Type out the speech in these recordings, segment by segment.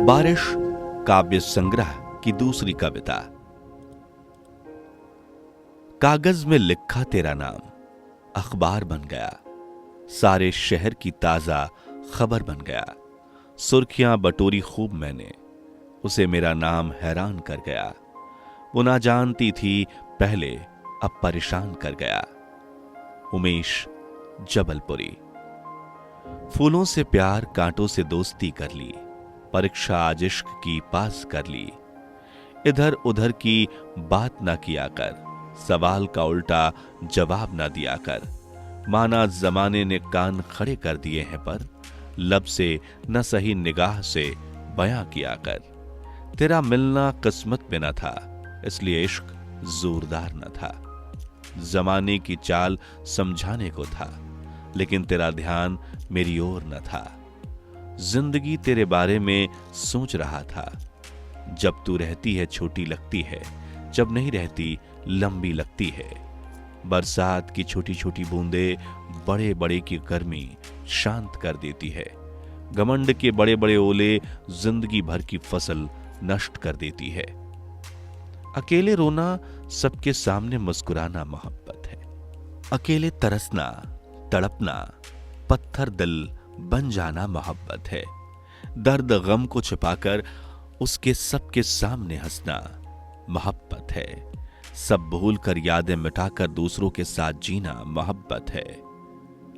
बारिश काव्य संग्रह की दूसरी कविता। कागज में लिखा तेरा नाम अखबार बन गया, सारे शहर की ताजा खबर बन गया। सुर्खियां बटोरी खूब मैंने, उसे मेरा नाम हैरान कर गया। वो ना जानती थी पहले, अब परेशान कर गया। उमेश जबलपुरी। फूलों से प्यार, कांटों से दोस्ती कर ली, परीक्षा आज इश्क की पास कर ली। इधर उधर की बात ना किया कर, सवाल का उल्टा जवाब ना दिया कर। माना जमाने ने कान खड़े कर दिए हैं, पर लब से न सही निगाह से बयां किया कर। तेरा मिलना किस्मत में न था, इसलिए इश्क जोरदार न था। जमाने की चाल समझाने को था, लेकिन तेरा ध्यान मेरी ओर न था। जिंदगी तेरे बारे में सोच रहा था, जब तू रहती है छोटी लगती है, जब नहीं रहती लंबी लगती है। बरसात की छोटी छोटी बूंदे बड़े बड़े की गर्मी शांत कर देती है। घमंड के बड़े बड़े ओले जिंदगी भर की फसल नष्ट कर देती है। अकेले रोना, सबके सामने मुस्कुराना मोहब्बत है। अकेले तरसना, तड़पना, पत्थर दिल बन जाना मोहब्बत है। दर्द गम को छिपाकर उसके सबके सामने हंसना मोहब्बत है। सब भूल कर यादें मिटाकर दूसरों के साथ जीना मोहब्बत है।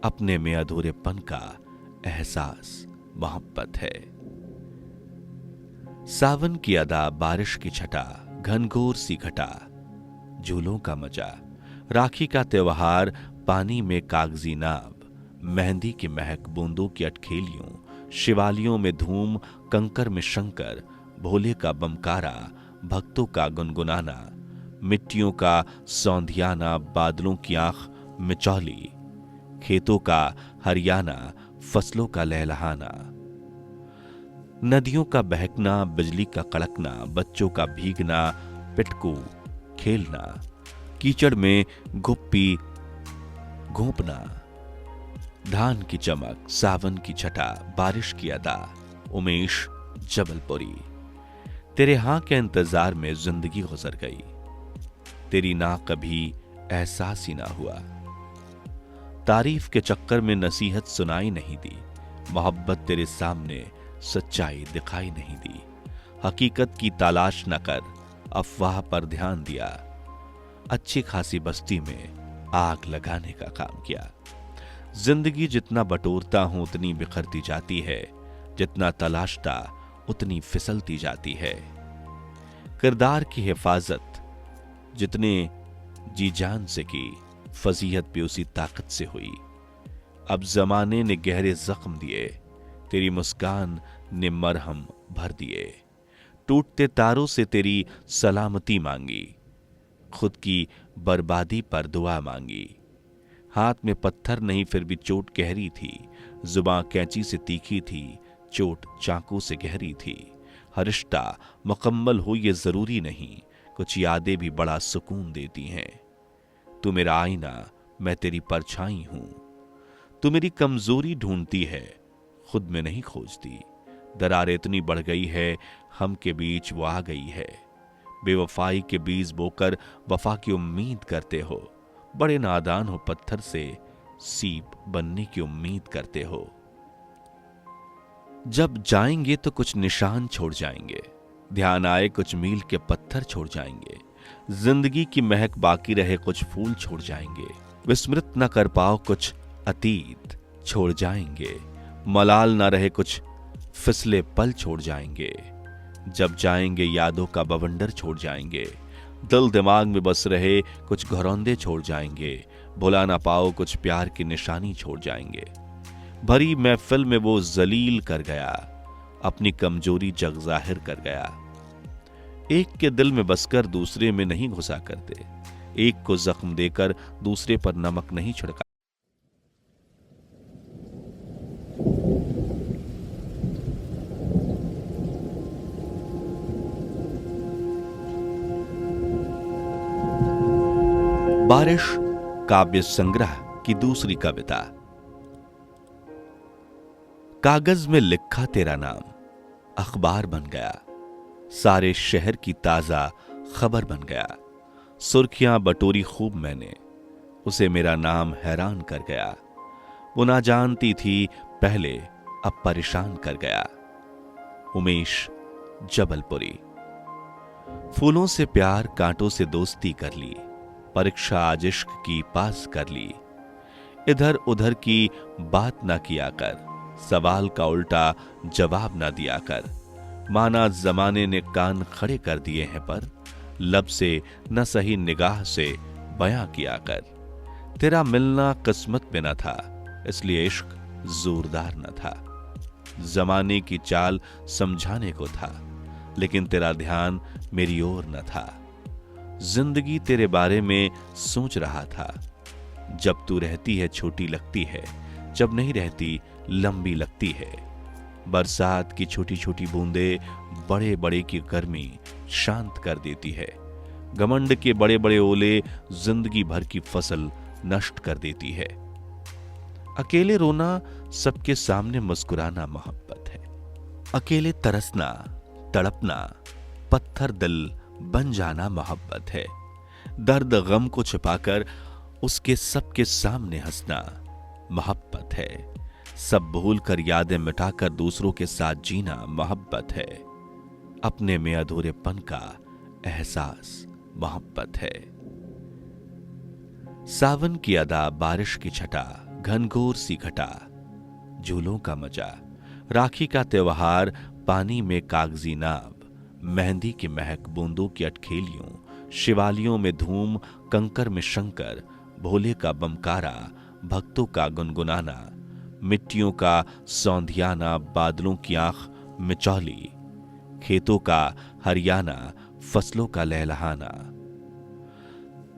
अपने में अधूरेपन का एहसास मोहब्बत है। सावन की अदा, बारिश की छटा, घनघोर सी घटा, झूलों का मजा, राखी का त्योहार, पानी में कागजी नाव, मेहंदी की महक, बूंदों की अटखेलियों, शिवालियों में धूम, कंकर में शंकर, भोले का बमकारा, भक्तों का गुनगुनाना, मिट्टियों का सौंधियाना, बादलों की आंख मिचौली, खेतों का हरियाना, फसलों का लहलहाना, नदियों का बहकना, बिजली का कड़कना, बच्चों का भीगना, पिटकू खेलना, कीचड़ में गुप्पी घोंपना, धान की चमक, सावन की छटा, बारिश की अदा। उमेश जबलपुरी। तेरे हां के इंतजार में जिंदगी गुजर गई, तेरी ना कभी एहसास ही ना हुआ। तारीफ के चक्कर में नसीहत सुनाई नहीं दी, मोहब्बत तेरे सामने सच्चाई दिखाई नहीं दी। हकीकत की तलाश न कर, अफवाह पर ध्यान दिया। अच्छी खासी बस्ती में आग लगाने का काम किया। जिंदगी जितना बटोरता हूं उतनी बिखरती जाती है, जितना तलाशता उतनी फिसलती जाती है। किरदार की हिफाजत जितने जी जान से की, फजीहत भी उसी ताकत से हुई। अब जमाने ने गहरे जख्म दिए, तेरी मुस्कान ने मरहम भर दिए। टूटते तारों से तेरी सलामती मांगी, खुद की बर्बादी पर दुआ मांगी। हाथ में पत्थर नहीं, फिर भी चोट गहरी थी। जुबां कैंची से तीखी थी, चोट चाकू से गहरी थी। हर रिश्ता मुकम्मल हो ये जरूरी नहीं, कुछ यादें भी बड़ा सुकून देती हैं। तू मेरा आईना, मैं तेरी परछाई हूं। तू मेरी कमजोरी ढूंढती है, खुद में नहीं खोजती। दरार इतनी बढ़ गई है, हम के बीच वो आ गई है। बेवफाई के बीज बोकर वफा की उम्मीद करते हो। बड़े नादान हो, पत्थर से सीप बनने की उम्मीद करते हो। जब जाएंगे तो कुछ निशान छोड़ जाएंगे, ध्यान आए कुछ मील के पत्थर छोड़ जाएंगे। जिंदगी की महक बाकी रहे, कुछ फूल छोड़ जाएंगे। विस्मृत न कर पाओ कुछ अतीत छोड़ जाएंगे। मलाल न रहे कुछ फिसले पल छोड़ जाएंगे। जब जाएंगे यादों का बवंडर छोड़ जाएंगे। दिल दिमाग में बस रहे कुछ घरौंदे छोड़ जाएंगे। भुला ना पाओ कुछ प्यार की निशानी छोड़ जाएंगे। भरी महफिल में वो जलील कर गया, अपनी कमजोरी जग जाहिर कर गया। एक के दिल में बसकर दूसरे में नहीं घुसा करते, एक को जख्म देकर दूसरे पर नमक नहीं छिड़का। बारिश काव्य संग्रह की दूसरी कविता। कागज में लिखा तेरा नाम अखबार बन गया, सारे शहर की ताजा खबर बन गया। सुर्खियां बटोरी खूब मैंने, उसे मेरा नाम हैरान कर गया। वो ना जानती थी पहले, अब परेशान कर गया। उमेश जबलपुरी। फूलों से प्यार, कांटों से दोस्ती कर ली, परीक्षा आज इश्क की पास कर ली। इधर उधर की बात ना किया कर, सवाल का उल्टा जवाब ना दिया कर। माना जमाने ने कान खड़े कर दिए हैं, पर लब से न सही निगाह से बयां किया कर। तेरा मिलना किस्मत में न था, इसलिए इश्क जोरदार न था। जमाने की चाल समझाने को था, लेकिन तेरा ध्यान मेरी ओर न था। जिंदगी तेरे बारे में सोच रहा था। जब तू रहती है छोटी लगती है, जब नहीं रहती लंबी लगती है। बरसात की छोटी छोटी बूंदे बड़े बड़े की गर्मी शांत कर देती है। घमंड के बड़े बड़े ओले जिंदगी भर की फसल नष्ट कर देती है। अकेले रोना, सबके सामने मुस्कुराना मोहब्बत है। अकेले तरसना, तड़पना, पत्थर दिल बन जाना मोहब्बत है। दर्द गम को छिपाकर उसके सबके सामने हंसना मोहब्बत है। सब भूल कर यादें मिटाकर दूसरों के साथ जीना मोहब्बत है। अपने में अधूरेपन का एहसास मोहब्बत है। सावन की अदा, बारिश की छटा, घनघोर सी घटा, झूलों का मजा, राखी का त्योहार, पानी में कागजी नाव, मेहंदी की महक, बूंदों की अटखेलियों, शिवालियों में धूम, कंकर में शंकर, भोले का बमकारा, भक्तों का गुनगुनाना, मिट्टियों का सौंधियाना, बादलों की आंख मिचौली, खेतों का हरियाना, फसलों का लहलहाना,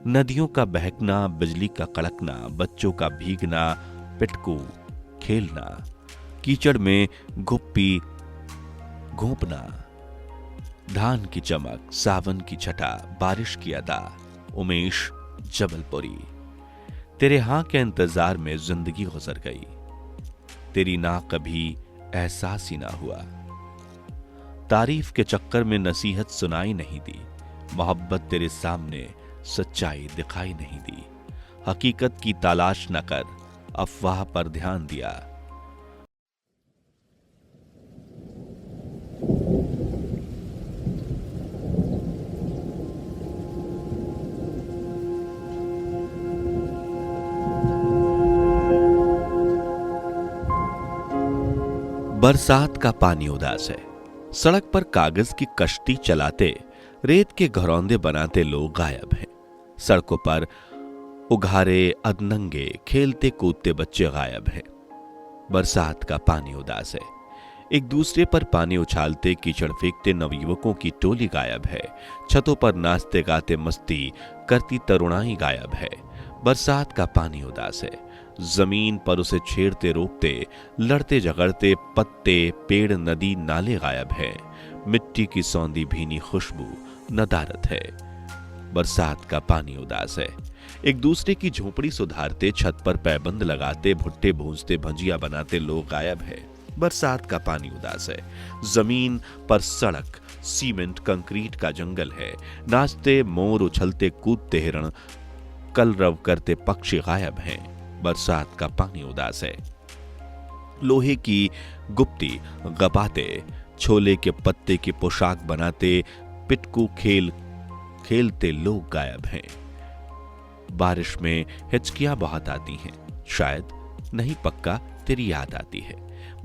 नदियों का बहकना, बिजली का कड़कना, बच्चों का भीगना, पिटकू खेलना, कीचड़ में गुप्पी घोंपना, धान की चमक, सावन की छटा, बारिश की अदा। उमेश जबलपुरी। तेरे हां के इंतजार में जिंदगी गुजर गई, तेरी ना कभी एहसास ही ना हुआ। तारीफ के चक्कर में नसीहत सुनाई नहीं दी, मोहब्बत तेरे सामने सच्चाई दिखाई नहीं दी। हकीकत की तलाश न कर, अफवाह पर ध्यान दिया। बरसात का पानी उदास है। सड़क पर कागज की कश्ती चलाते, रेत के घरौंदे बनाते लोग गायब हैं। सड़कों पर उघारे अधनंगे खेलते कूदते बच्चे गायब हैं। बरसात का पानी उदास है। एक दूसरे पर पानी उछालते, कीचड़ फेंकते नवयुवकों की टोली गायब है। छतों पर नाचते गाते मस्ती करती तरुणाई गायब है। बरसात का पानी उदास है। जमीन पर उसे छेड़ते रोकते, लड़ते झगड़ते पत्ते, पेड़, नदी, नाले गायब है। मिट्टी की सौंधी भीनी खुशबू नदारत है। बरसात का पानी उदास है। एक दूसरे की झोपड़ी सुधारते, छत पर पैबंद लगाते, भुट्टे भूंजते, भंजिया बनाते लोग गायब है। बरसात का पानी उदास है। जमीन पर सड़क, सीमेंट, कंक्रीट का जंगल है। नाचते मोर, उछलते कूदते हिरण, कलरव करते पक्षी गायब हैं। बरसात का पानी उदास है। लोहे की गुप्ती गपाते, छोले के पत्ते की पोशाक बनाते, पिटकू खेलते लोग गायब हैं। बारिश में हिचकियां बहुत आती हैं, शायद नहीं पक्का तेरी याद आती है।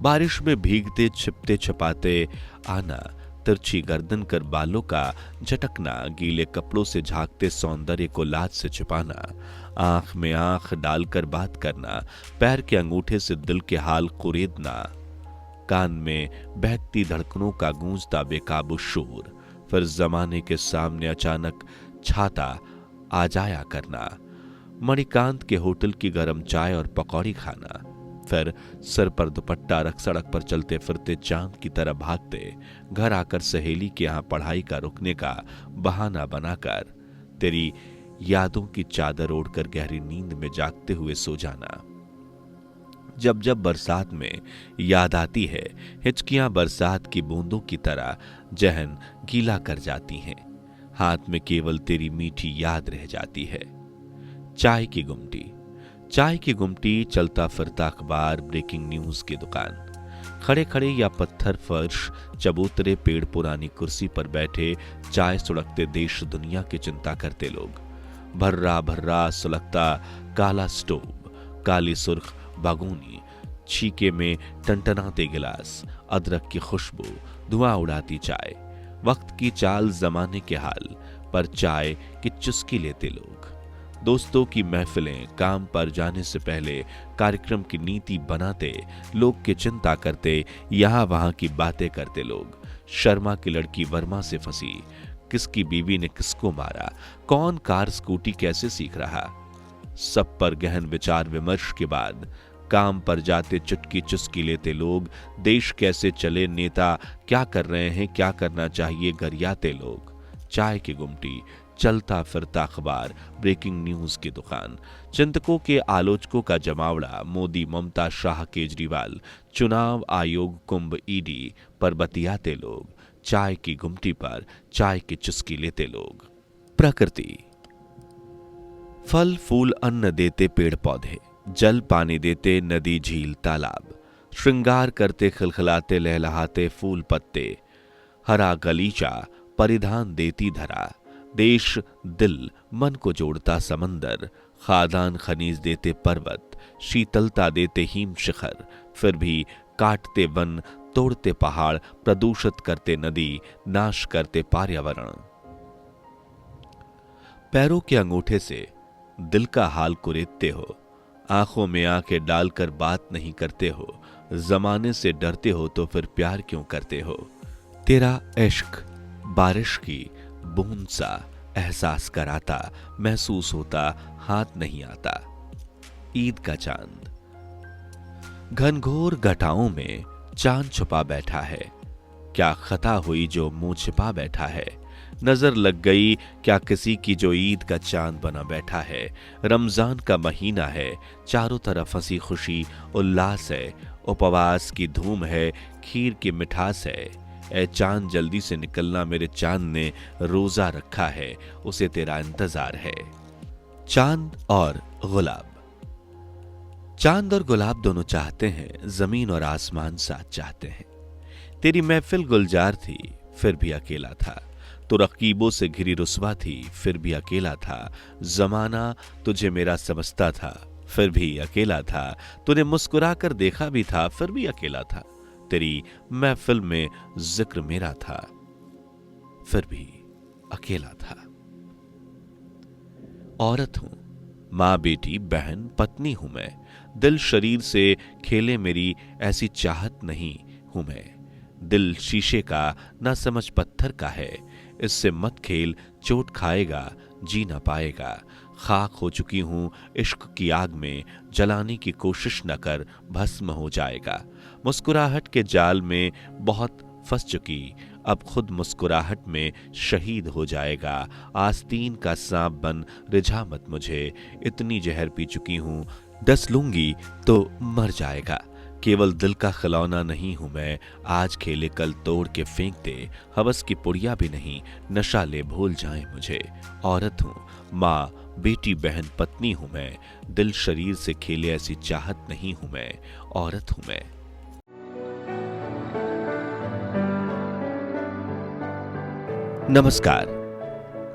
बारिश में भीगते छिपते छिपाते आना, तिरछी गर्दन कर बालों का झटकना, गीले कपड़ों से झांकते सौंदर्य को लाज से छिपाना, आंख में आंख डालकर बात करना, पैर के अंगूठे से दिल के हाल कुरेदना, कान में बहकती धड़कनों का गूंजता बेकाबू शोर, फिर जमाने के सामने अचानक छाता आ जाया करना, मणिकांत के होटल की गर्म चाय और पकौड़ी खाना, फिर सर पर दुपट्टा रख सड़क पर चलते फिरते चांद की तरह भागते, घर आकर सहेली के यहां पढ़ाई का रुकने का बहाना बनाकर तेरी यादों की चादर ओढ़कर गहरी नींद में जागते हुए सो जाना। जब जब बरसात में याद आती है, हिचकियां बरसात की बूंदों की तरह जहन गीला कर जाती हैं। हाथ में केवल तेरी मीठी याद रह जाती है। चाय की गुमटी, चाय की गुमटी, चलता फिरता अखबार, ब्रेकिंग न्यूज की दुकान, खड़े खड़े या पत्थर फर्श, चबूतरे पेड़, पुरानी कुर्सी पर बैठे चाय सुलगते देश दुनिया की चिंता करते लोग, भर्रा भर्रा सुलगता काला स्टोव, काली सुर्ख बागूनी, छीके में टनटनाते गिलास, अदरक की खुशबू, धुआं उड़ाती चाय, वक्त की चाल, जमाने के हाल, पर चाय की चुस्की लेते लोग, दोस्तों की महफिलें, काम पर जाने से पहले कार्यक्रम की नीति बनाते, लोग की चिंता करते, यहां वहां की बातें करते लोग, शर्मा की लड़की वर्मा से फंसी, किसकी बीवी ने किसको मारा, कौन कार स्कूटी कैसे सीख रहा, सब पर गहन विचार विमर्श के बाद काम पर जाते चुटकी चुस्की लेते लोग, देश कैसे चले, नेता क्या कर रहे हैं, क्या करना चाहिए, गरियाते लोग, चाय की गुमटी, चलता फिरता अखबार, ब्रेकिंग न्यूज की दुकान, चिंतकों के आलोचकों का जमावड़ा, मोदी, ममता, शाह, केजरीवाल, चुनाव आयोग, कुंभ, ईडी पर बतियाते लोग, चाय की गुमटी पर चाय की चुस्की लेते लोग। प्रकृति, फल फूल अन्न देते पेड़ पौधे, जल पानी देते नदी झील तालाब, श्रृंगार करते खिलखिलाते लहलहाते फूल पत्ते, हरा गलीचा परिधान देती धरा, देश दिल मन को जोड़ता समंदर, खादान खनीज देते पर्वत, शीतलता देते हिम शिखर, फिर भी काटते वन, तोड़ते पहाड़, प्रदूषित करते नदी, नाश करते पर्यावरण। पैरों के अंगूठे से दिल का हाल कुरेदते हो, आंखों में आंखें डालकर बात नहीं करते हो, जमाने से डरते हो तो फिर प्यार क्यों करते हो। तेरा इश्क बारिश की बूंद सा एहसास कराता, महसूस होता, हाथ नहीं आता। ईद का चांद, घनघोर घटाओं में चांद छुपा बैठा है, क्या खता हुई जो मुंह छिपा बैठा है, नजर लग गई क्या किसी की जो ईद का चांद बना बैठा है। रमजान का महीना है, चारों तरफ हंसी खुशी उल्लास है, उपवास की धूम है, खीर की मिठास है। ए चांद जल्दी से निकलना, मेरे चांद ने रोजा रखा है, उसे तेरा इंतजार है। चांद और गुलाब, चांद और गुलाब दोनों चाहते हैं, जमीन और आसमान साथ चाहते हैं। तेरी महफिल गुलजार थी, फिर भी अकेला था, तो रकीबों से घिरी रुस्वा थी, फिर भी अकेला था। जमाना तुझे मेरा समझता था, फिर भी अकेला था। तूने मुस्कुरा कर देखा भी था, फिर भी अकेला था। तेरी महफिल में जिक्र मेरा था, फिर भी अकेला था। औरत हूं, मां, बेटी, बहन, पत्नी हूं मैं। दिल शरीर से खेले मेरी ऐसी चाहत नहीं हूं मैं। दिल शीशे का ना समझ पत्थर का है, इससे मत खेल, चोट खाएगा, जी ना पाएगा। खाक हो चुकी हूं इश्क की आग में, जलाने की कोशिश न कर, भस्म हो जाएगा। मुस्कुराहट के जाल में बहुत फंस चुकी, अब खुद मुस्कुराहट में शहीद हो जाएगा। आस्तीन का सांप बन रिझा मत मुझे, इतनी जहर पी चुकी हूं, डस लूंगी तो मर जाएगा। केवल दिल का खिलौना नहीं हूं मैं, आज खेले कल तोड़ के फेंक दे। हवस की पुड़िया भी नहीं, नशा ले भूल जाए मुझे। औरत हूं, माँ, बेटी, बहन, पत्नी हूं मैं। दिल शरीर से खेले ऐसी चाहत नहीं हूं मैं, औरत हूं मैं। नमस्कार।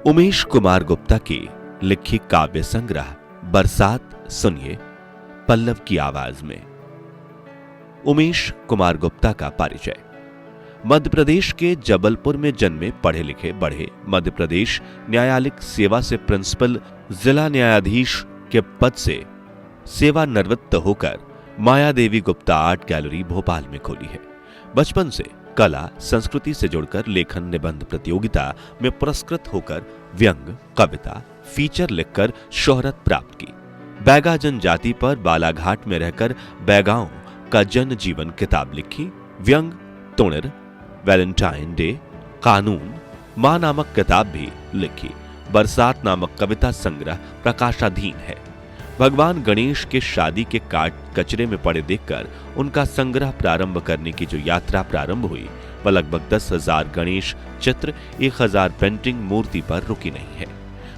उमेश कुमार गुप्ता की लिखी काव्य संग्रह बरसात सुनिए पल्लव की आवाज में। उमेश कुमार गुप्ता का परिचय। मध्य प्रदेश के जबलपुर में जन्मे, पढ़े लिखे, बढ़े। मध्य प्रदेश न्यायालयिक सेवा से प्रिंसिपल जिला न्यायाधीश के पद से सेवानिवृत्त होकर माया देवी गुप्ता आर्ट गैलरी भोपाल में खोली है। बचपन से कला संस्कृति से जुड़कर लेखन निबंध प्रतियोगिता में पुरस्कृत होकर व्यंग, कविता, फीचर लिखकर शोहरत प्राप्त की। बैगा जनजाति पर बालाघाट में रहकर बैगाओं का जन जीवन किताब लिखी। व्यंग, तुणिर, वैलेंटाइन डे, कानून, मां नामक किताब भी लिखी। बरसात नामक कविता संग्रह प्रकाशाधीन है। भगवान गणेश के शादी के काट कचरे में पड़े देखकर उनका संग्रह प्रारंभ करने की जो यात्रा प्रारंभ हुई वह लगभग 10,000 गणेश चित्र, 1,000 पेंटिंग मूर्ति पर रुकी नहीं है।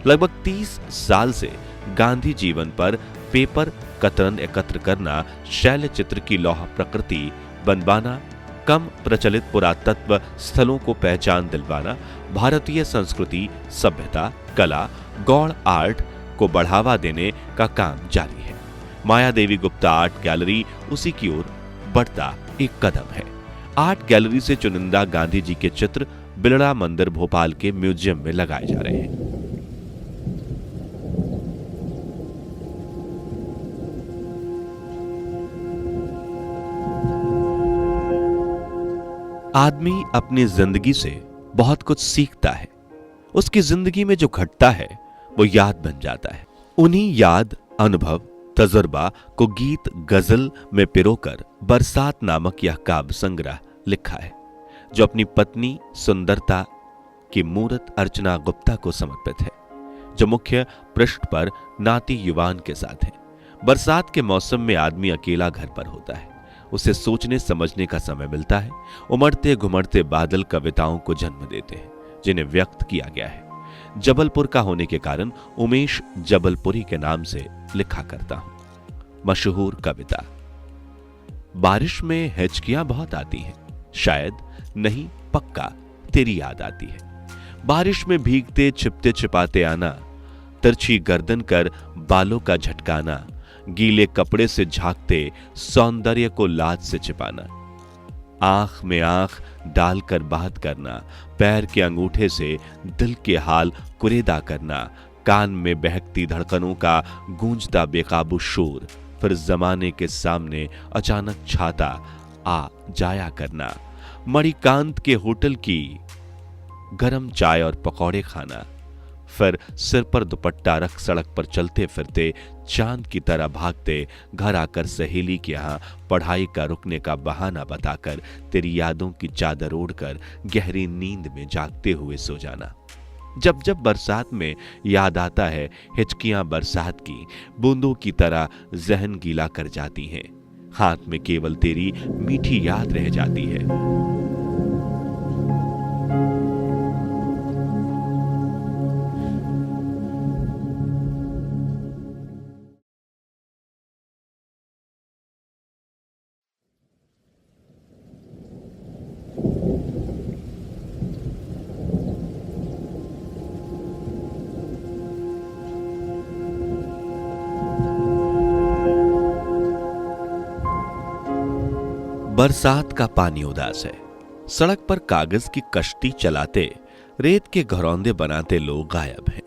लगभग 30 साल से गांधी जीवन पर पेपर कतरन एकत्र करना, शैल चित्र की लौह प्रकृति बनवाना, कम प्रचलित पुरातत्व स्थलों को पहचान दिलवाना, भारतीय संस्कृति, सभ्यता, कला, गौड़ आर्ट को बढ़ावा देने का काम जारी है। माया देवी गुप्ता आर्ट गैलरी उसी की ओर बढ़ता एक कदम है। आर्ट गैलरी से चुनिंदा गांधी जी के चित्र बिरला मंदिर भोपाल के म्यूजियम में लगाए जा रहे हैं। आदमी अपनी जिंदगी से बहुत कुछ सीखता है। उसकी जिंदगी में जो घटता है वो याद बन जाता है। उन्हीं याद, अनुभव, तजुर्बा को गीत गजल में पिरोकर बरसात नामक यह काव्य संग्रह लिखा है, जो अपनी पत्नी सुंदरता की मूर्त अर्चना गुप्ता को समर्पित है, जो मुख्य पृष्ठ पर नाती युवान के साथ है। बरसात के मौसम में आदमी अकेला घर पर होता है। उसे सोचने समझने का समय मिलता है। उमड़ते घुमड़ते बादल कविताओं को जन्म देते हैं, जिन्हें व्यक्त किया गया है। जबलपुर का होने के कारण उमेश जबलपुरी के नाम से लिखा करता हूं। मशहूर कविता। बारिश में हिचकियां बहुत आती हैं, शायद नहीं पक्का तेरी याद आती है। बारिश में भीगते छिपते छिपाते आना, तिरछी गर्दन कर बालों का झटकाना, गीले कपड़े से झांकते सौंदर्य को लाज से छिपाना, आंख में आंख डालकर बात करना, पैर के अंगूठे से दिल के हाल कुरेदा करना, कान में बहकती धड़कनों का गूंजता बेकाबू शोर, फिर जमाने के सामने अचानक छाता आ जाया करना, मणिकांत के होटल की गरम चाय और पकौड़े खाना, फिर सिर पर दुपट्टा रख सड़क पर चलते फिरते चांद की तरह भागते घर आकर सहेली के यहां पढ़ाई का रुकने का बहाना बताकर तेरी यादों की चादर ओढ़कर गहरी नींद में जागते हुए सो जाना। जब जब बरसात में याद आता है, हिचकियां बरसात की बूंदों की तरह जहन गीला कर जाती हैं। हाथ में केवल तेरी मीठी याद रह जाती है। बरसात का पानी उदास है। सड़क पर कागज की कश्ती चलाते, रेत के घरौंदे बनाते लोग गायब हैं।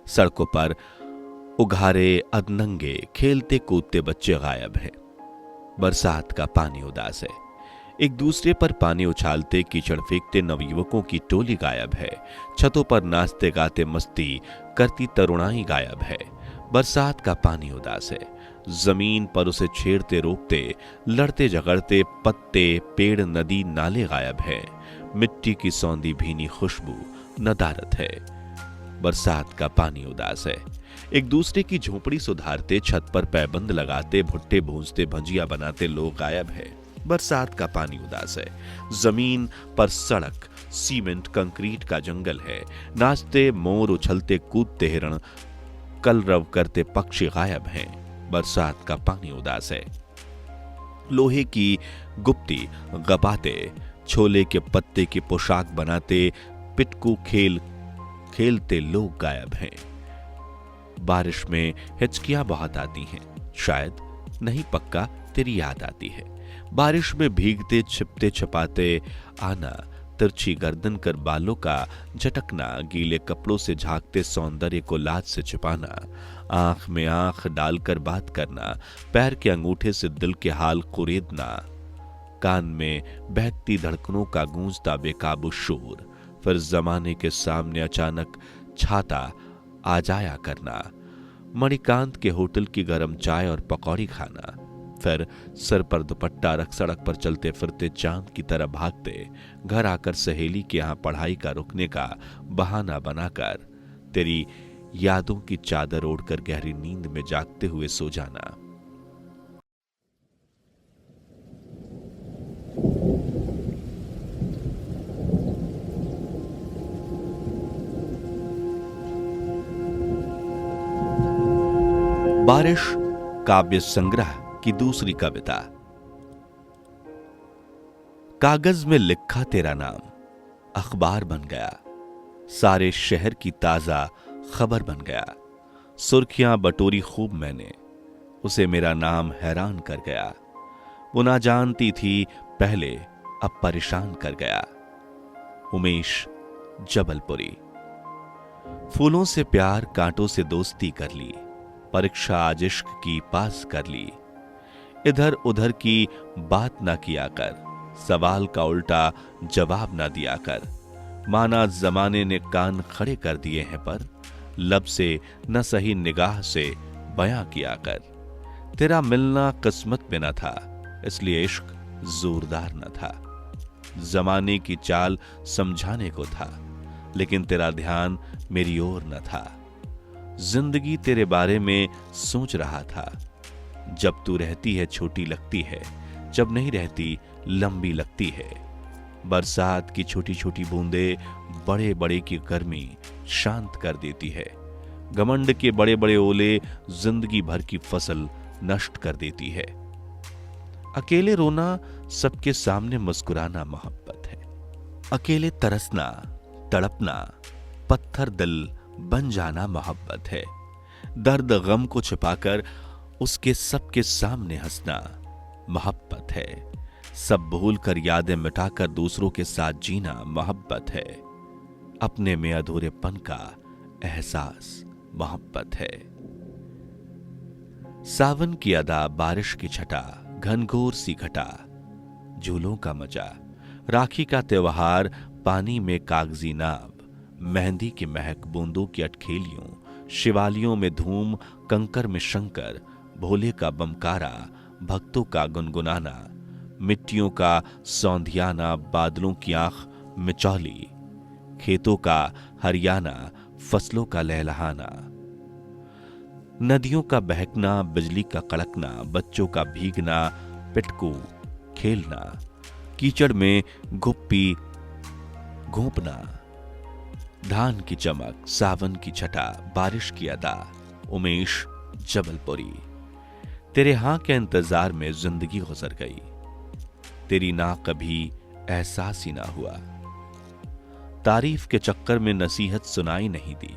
सड़कों पर उघारे अधनंगे खेलते कूदते बच्चे गायब हैं। बरसात का पानी उदास है। एक दूसरे पर पानी उछालते कीचड़ फेंकते नवयुवकों की टोली गायब है। छतों पर नाचते गाते मस्ती करती तरुणाई गायब है। बरसात का पानी उदास है। जमीन पर उसे छेड़ते रोकते लड़ते झगड़ते पत्ते पेड़ नदी नाले गायब है। मिट्टी की सौंधी भीनी खुशबू नदारत है। बरसात का पानी उदास है। एक दूसरे की झोपड़ी सुधारते छत पर पैबंद लगाते भुट्टे भूंजते भंजिया बनाते लोग गायब है। बरसात का पानी उदास है। जमीन पर सड़क सीमेंट कंक्रीट का जंगल है। नाचते मोर उछलते कूदते हिरण कलरव करते पक्षी गायब हैं। बरसात का पानी उदास है। लोहे की गुप्ती गपाते छोले के पत्ते की पोशाक बनाते पिटकू खेल खेलते लोग गायब हैं। बारिश में हिचकियां बहुत आती हैं, शायद नहीं पक्का तेरी याद आती है। बारिश में भीगते छिपते छिपाते आना, तिरछी गर्दन कर बालों का झटकना, गीले कपड़ों से झांकते सौंदर्य को लाज से छिपाना, आंख में आंख डालकर बात करना, पैर के अंगूठे से दिल के हाल कुरेदना, कान में बहकती धड़कनों का गूंजता बेकाबू शोर, फिर जमाने के सामने अचानक छाता आ जाया करना, मणिकांत के होटल की गरम चाय और पकौड़ी खाना, फिर सर पर दुपट्टा रख सड़क पर चलते फिरते चांद की तरह भागते घर आकर सहेली के यहां पढ़ाई का रुकने का बहाना बनाकर तेरी यादों की चादर ओढ़कर गहरी नींद में जागते हुए सो जाना। बारिश काव्य संग्रह की दूसरी कविता। कागज में लिखा तेरा नाम अखबार बन गया, सारे शहर की ताजा खबर बन गया। सुर्खियां बटोरी खूब मैंने, उसे मेरा नाम हैरान कर गया। वो ना जानती थी पहले, अब परेशान कर गया। उमेश जबलपुरी। फूलों से प्यार, कांटों से दोस्ती कर ली, परीक्षा आज इश्क की पास कर ली। इधर उधर की बात ना किया कर, सवाल का उल्टा जवाब ना दिया कर। माना जमाने ने कान खड़े कर दिए हैं, पर लब से न सही निगाह से बयां किया कर। तेरा मिलना किस्मत में न था, इसलिए इश्क जोरदार न था। जमाने की चाल समझाने को था, लेकिन तेरा ध्यान मेरी ओर न था। जिंदगी तेरे बारे में सोच रहा था, जब तू रहती है छोटी लगती है, जब नहीं रहती लंबी लगती है। बरसात की छोटी छोटी बूंदें बड़े बड़े की गर्मी शांत कर देती है। घमंड के बड़े बड़े ओले जिंदगी भर की फसल नष्ट कर देती है। अकेले रोना, सबके सामने मुस्कुराना मोहब्बत है। अकेले तरसना, तड़पना, पत्थर दिल बन जाना मोहब्बत है। दर्द गम को छिपाकर उसके सबके सामने हंसना मोहब्बत है। सब भूलकर यादें मिटाकर दूसरों के साथ जीना मोहब्बत है। अपने में अधूरेपन का एहसास मोहब्बत है। सावन की अदा, बारिश की छटा, घनघोर सी घटा, झूलों का मजा, राखी का त्योहार, पानी में कागजी नाव, मेहंदी की महक, बूंदों की अटखेलियों, शिवालियों में धूम, कंकर में शंकर, भोले का बमकारा, भक्तों का गुनगुनाना, मिट्टियों का सौंधियाना, बादलों की आंख मिचौली, खेतों का हरियाना, फसलों का लहलहाना, नदियों का बहकना, बिजली का कड़कना, बच्चों का भीगना, पिटकू खेलना, कीचड़ में गुप्पी घोंपना, धान की चमक, सावन की छटा, बारिश की अदा। उमेश जबलपुरी। तेरे हां के इंतजार में जिंदगी गुजर गई, तेरी ना कभी एहसास ही ना हुआ। तारीफ के चक्कर में नसीहत सुनाई नहीं दी,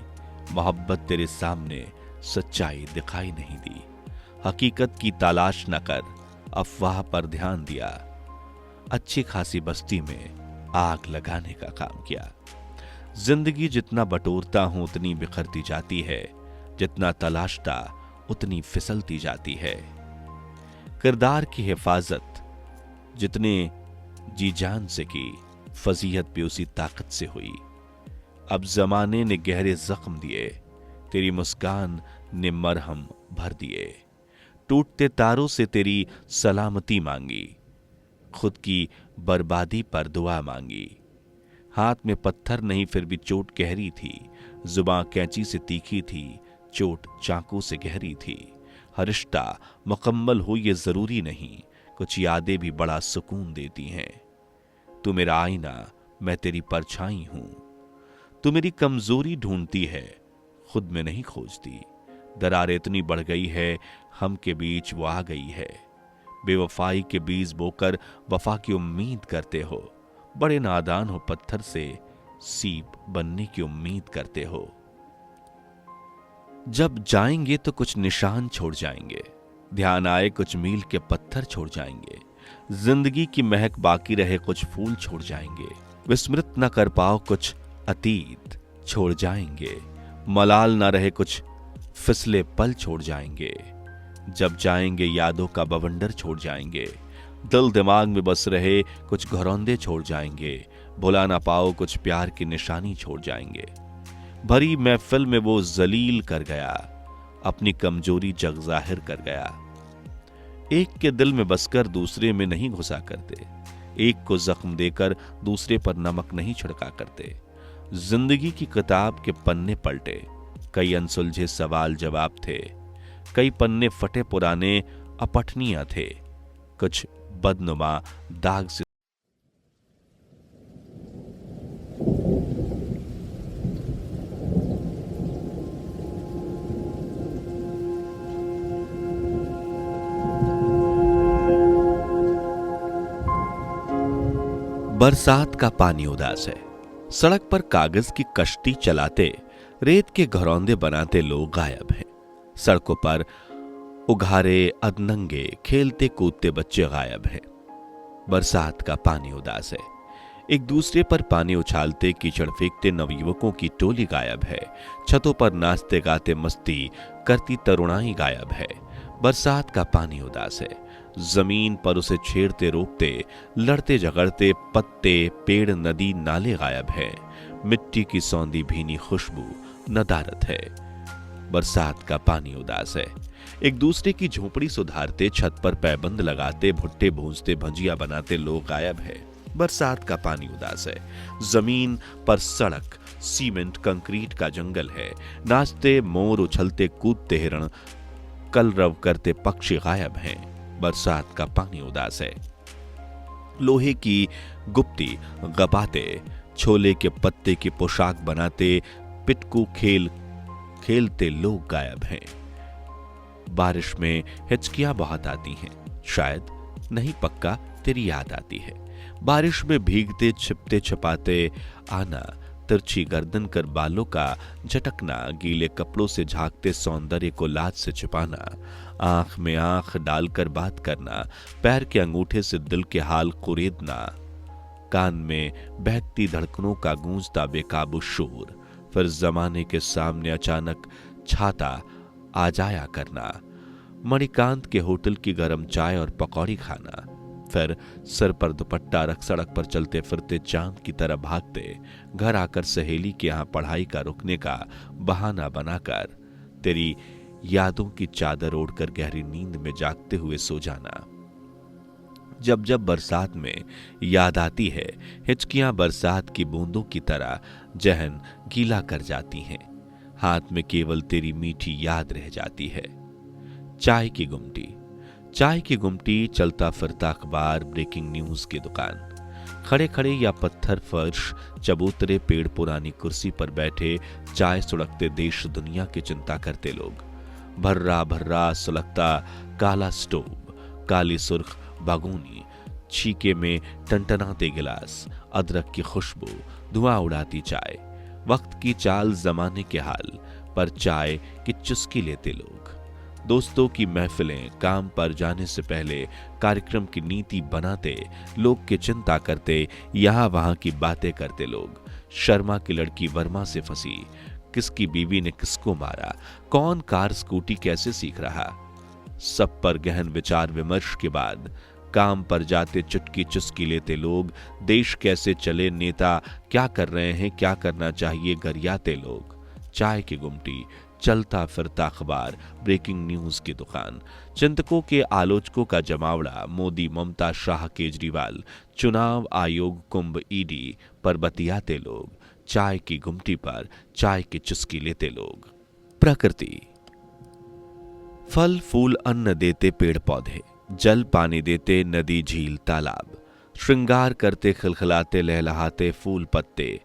मोहब्बत तेरे सामने सच्चाई दिखाई नहीं दी। हकीकत की तलाश न कर, अफवाह पर ध्यान दिया। अच्छी खासी बस्ती में आग लगाने का काम किया। जिंदगी जितना बटोरता हूं उतनी बिखरती जाती है, जितना तलाशता उतनी फिसलती जाती है। किरदार की हिफाजत जितने जी जान से की, फजीहत भी उसी ताकत से हुई। अब जमाने ने गहरे जख्म दिए, तेरी मुस्कान ने मरहम भर दिए। टूटते तारों से तेरी सलामती मांगी, खुद की बर्बादी पर दुआ मांगी। हाथ में पत्थर नहीं फिर भी चोट गहरी थी, जुबां कैंची से तीखी थी, चोट चाकू से गहरी थी। हर रिश्ता मुकम्मल हो ये जरूरी नहीं, कुछ यादें भी बड़ा सुकून देती हैं। तू मेरा आईना, मैं तेरी परछाई हूं। तू मेरी कमजोरी ढूंढती है, खुद में नहीं खोजती। दरार इतनी बढ़ गई है, हम के बीच वो आ गई है। बेवफाई के बीज बोकर वफा की उम्मीद करते हो, बड़े नादान हो, पत्थर से सीप बनने की उम्मीद करते हो। जब जाएंगे तो कुछ निशान छोड़ जाएंगे, ध्यान आए कुछ मील के पत्थर छोड़ जाएंगे। जिंदगी की महक बाकी रहे कुछ फूल छोड़ जाएंगे। विस्मृत न कर पाओ कुछ अतीत छोड़ जाएंगे। मलाल न रहे कुछ फिसले पल छोड़ जाएंगे। जब जाएंगे यादों का बवंडर छोड़ जाएंगे। दिल दिमाग में बस रहे कुछ घरौंदे छोड़ जाएंगे। भुला ना पाओ कुछ प्यार की निशानी छोड़ जाएंगे। भरी महफिल में वो जलील कर गया, अपनी कमजोरी जग जाहिर कर गया। एक के दिल में बसकर दूसरे में नहीं घुसा करते, एक को जख्म देकर दूसरे पर नमक नहीं छिड़का करते। जिंदगी की किताब के पन्ने पलटे, कई अनसुलझे सवाल जवाब थे, कई पन्ने फटे पुराने अपठनियां थे, कुछ बदनुमा दाग से। बरसात का पानी उदास है। सड़क पर कागज की कश्ती चलाते, रेत के घरौंदे बनाते लोग गायब हैं। सड़कों पर उघारे अधनंगे खेलते कूदते बच्चे गायब हैं। बरसात का पानी उदास है। एक दूसरे पर पानी उछालते कीचड़ फेंकते नवयुवकों की टोली गायब है। छतों पर नाचते गाते मस्ती करती तरुणाई गायब है। बरसात का पानी उदास है। जमीन पर उसे छेड़ते रोकते लड़ते झगड़ते पत्ते पेड़ नदी नाले गायब है। मिट्टी की सौंधी भीनी खुशबू नदारत है। बरसात का पानी उदास है। एक दूसरे की झोपड़ी सुधारते छत पर पैबंद लगाते भुट्टे भूंजते भंजिया बनाते लोग गायब है। बरसात का पानी उदास है। जमीन पर सड़क सीमेंट कंक्रीट का जंगल है। नाचते मोर उछलते कूदते हिरण कलरव करते पक्षी गायब हैं। बरसात का पानी उदास है। लोहे की गुप्ती गपाते छोले के पत्ते की पोशाक बनाते पिटकू खेलते लोग गायब हैं। बारिश में हिचकियां बहुत आती हैं, शायद नहीं पक्का तेरी याद आती है। बारिश में भीगते छिपते छिपाते आना, तिरछी गर्दन कर बालों का झटकना, गीले कपड़ों से झांकते सौंदर्य को लाज से छिपाना, आंख में आंख डालकर बात करना, पैर के अंगूठे से दिल के हाल कुरेदना, कान में बहकती धड़कनों का गूंजता बेकाबू शोर, फिर जमाने के सामने अचानक छाता आ जाया करना, मणिकांत के होटल की गर्म चाय और पकौड़ी खाना, फिर सर पर दुपट्टा रख सड़क पर चलते फिरते चांद की तरह भागते, घर आकर सहेली के यहां पढ़ाई का रुकने का बहाना बनाकर तेरी यादों की चादर ओढ़कर गहरी नींद में जागते हुए सो जाना। जब जब बरसात में याद आती है, हिचकियां बरसात की बूंदों की तरह जहन गीला कर जाती हैं। हाथ में केवल तेरी मीठी याद रह जाती है। चाय की गुमटी, चलता फिरता अखबार, ब्रेकिंग न्यूज की दुकान, खड़े खड़े या पत्थर फर्श, चबूतरे पेड़, पुरानी कुर्सी पर बैठे चाय सुलगते देश दुनिया की चिंता करते लोग, भर्रा भर्रा सुलगता काला स्टोव, काली सुर्ख बागूनी, छीके में टनटनाते गिलास, अदरक की खुशबू, धुआं उड़ाती चाय, वक्त की चाल जमाने के हाल पर चाय की चुस्की लेते लोग, दोस्तों की महफिलें, काम पर जाने से पहले कार्यक्रम की नीति बनाते, लोग की चिंता करते, यहां वहां की बातें करते लोग, शर्मा की लड़की वर्मा से फंसी, किसकी बीवी ने किसको मारा, कौन कार स्कूटी कैसे सीख रहा, सब पर गहन विचार विमर्श के बाद काम पर जाते चुटकी चुस्की लेते लोग, देश कैसे चले, नेता क्या कर रहे हैं, क्या करना चाहिए, गरियाते लोग, चाय की गुमटी, चलता फिरता अखबार, ब्रेकिंग न्यूज की दुकान, चिंतकों के आलोचकों का जमावड़ा, मोदी ममता शाह केजरीवाल, चुनाव आयोग कुंभ ईडी पर बतियाते लोग, चाय की गुमटी पर चाय की चुस्की लेते लोग। प्रकृति, फल फूल अन्न देते पेड़ पौधे, जल पानी देते नदी झील तालाब, श्रृंगार करते खिलखिलाते लहलहाते फूल पत्ते,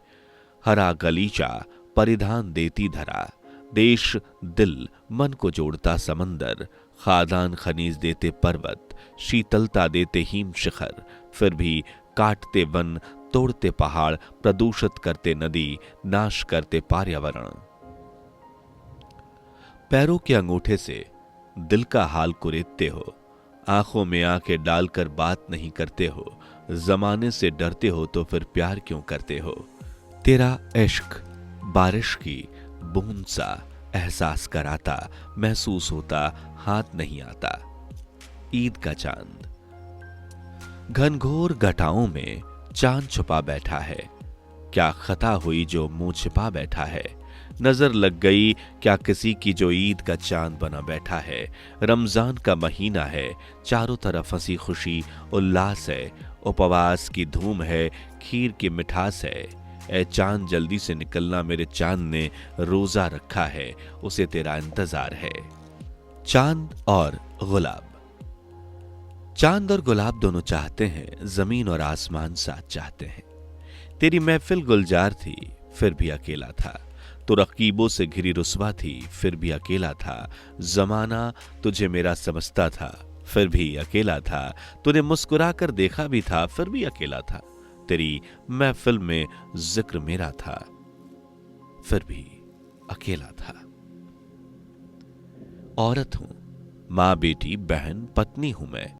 हरा गलीचा परिधान देती धरा, देश दिल मन को जोड़ता समंदर, खादान खनीज देते पर्वत, शीतलता देते हिम शिखर, फिर भी काटते वन, तोड़ते पहाड़, प्रदूषित करते नदी, नाश करते पर्यावरण। पैरों के अंगूठे से दिल का हाल कुरेदते हो, आंखों में आंखें डालकर बात नहीं करते हो, जमाने से डरते हो तो फिर प्यार क्यों करते हो। तेरा इश्क बारिश की बूंद सा एहसास कराता, महसूस होता, हाथ नहीं आता। ईद का चांद, घनघोर घटाओं में चांद छुपा बैठा है, क्या खता हुई जो मुंह छिपा बैठा है, नजर लग गई क्या किसी की जो ईद का चांद बना बैठा है। रमजान का महीना है, चारों तरफ हंसी खुशी उल्लास है, उपवास की धूम है, खीर की मिठास है, ए चांद जल्दी से निकलना, मेरे चांद ने रोजा रखा है, उसे तेरा इंतजार है। चांद और गुलाब। चांद और गुलाब दोनों चाहते हैं, जमीन और आसमान साथ चाहते हैं। तेरी महफिल गुलजार थी, फिर भी अकेला था। तो रकीबों से घिरी रुस्वा थी, फिर भी अकेला था। जमाना तुझे मेरा समझता था, फिर भी अकेला था। तूने मुस्कुरा कर देखा भी था, फिर भी अकेला था। तेरी महफिल में जिक्र मेरा था, फिर भी अकेला था। औरत हूं, मां, बेटी, बहन, पत्नी हूं मैं।